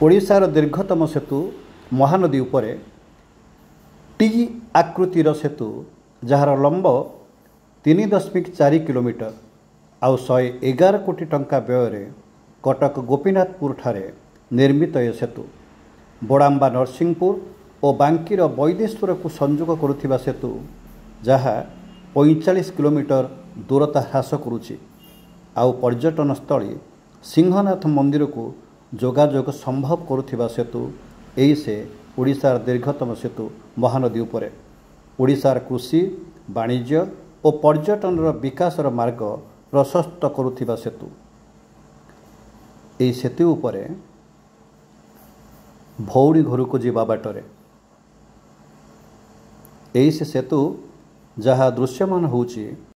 ओडिशार दीर्घतम सेतु महानदी उपरे टी आकृतिर सेतु जार लंब 3.4 किलोमीटर आउ 111 कोटी टंका व्यय कटक गोपीनाथपुर ठारे निर्मित ए सेतु बड़ाम्बा नरसिंहपुर और बांकीर बैदेश्वर को संजोग करुथिबा सेतु जहा 45 किलोमीटर दूरता ह्रास करुछि आउ पर्यटन स्थली सिंहनाथ मंदिर को जोगाजोग संभव करुथिबा सेतु एही से ओडिशार दीर्घतम सेतु महानदी उपरे ओडिशार कृषि वाणिज्य और पर्यटन विकासर मार्ग प्रशस्त करुथिबा सेतु एही सेतु उपरे भौणी घर को जीवा बाटरे एही से सेतु जहाँ दृश्यमान होउछि